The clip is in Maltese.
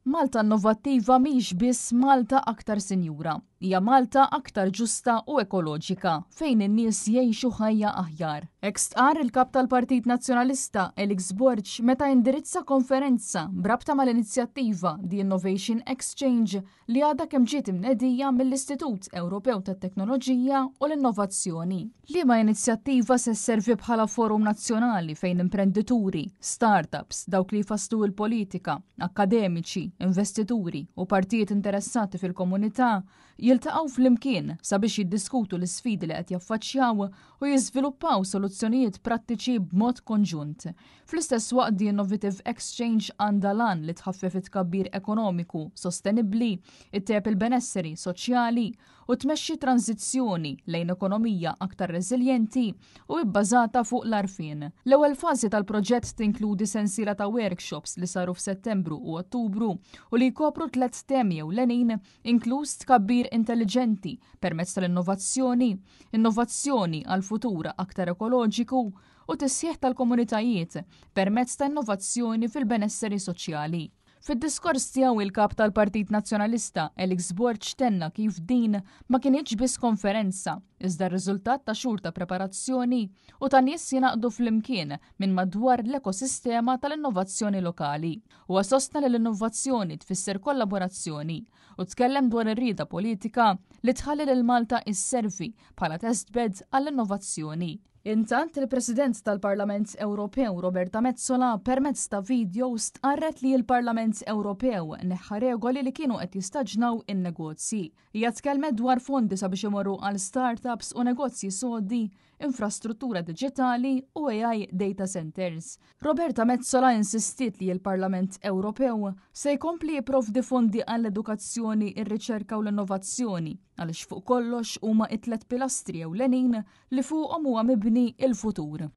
Malta innovattiva mhix biss Malta aktar sinjura, hija Malta aktar ġusta u ekoloġika fejn in-nies jgħixu ħajja aħjar. Hekk stqarr il-kap tal-Partit Nazzjonalista Elix Borg meta indirizza konferenza brabta mal-inizjattiva The Innovation Exchange li għadha kemm ġiet imnedija mill-Istitut Ewropew tat-Teknoloġija u l-Innovazzjoni. Liema inizjattiva se sservi bħala forum nazzjonali fejn imprendituri, startups, dawk li jfasslu l-politika, akademiċi, investituri u partijiet interessati fil-komunità jiltaqgħu flimkien sabiex jiddiskutu l-isfidi li qed jaffaċċjaw u jiżviluppaw soluzzjonijiet prattiċi b'mod konġunt. Fl-istess waqt The Innovative Exchange għandha lan li tħaffef it-tkabbir ekonomiku sostenibbli, ittejjeb il-benesseri soċjali u tmexxi tranzizzjoni lejn ekonomija aktar reżiljenti u bbażata fuq l-arfien. L-ewwel fażi tal-proġett tinkludi sensiela ta' workshops li saru f'Settembru u Ottubru u li jkopru 3 temi ewlenin inkluż tkabbir intelligenti permezz tal-innovazzjoni, innovazzjoni għal futur aktar ekoloġiku u tisħiħ tal-komunitajiet permezz ta' innovazzjoni fil-benesseri soċjali. Fid-diskors tiegħu il-kap tal-Partit Nazzjonalista Elix Borg tenna kif din ma kienx biss konferenza, iżda r-riżultat ta' xhur ta' preparazzjoni u ta' nies jingħaqdu flimkien minn madwar l-ekosistema tal-innovazzjoni lokali. Huwa sostna li l-innovazzjoni tfisser kollaborazzjoni u tkellem dwar ir-rieda politika li tħalli lil Malta isservi bħala testbed għall-innovazzjoni. Intant il-President tal-Parlament Ewropew Roberta Metsola permezz ta' video stqarret li l-Parlament Ewropew neħħa regoli li kienu qed jistaġnaw in-negozji. Hija tkellmet dwar fondi sabiex imorru għal startups u negozji sodi, infrastruttura diġitali u AI data centers. Roberta Metsola insistiet li l-Parlament Ewropew se jkompli jipprovdi fondi għall-edukazzjoni, ir-riċerka u l-innovazzjoni għaliex fuq kollox huma t-3 pilastri ewlenin li fuqhom huwa mibni il-futur.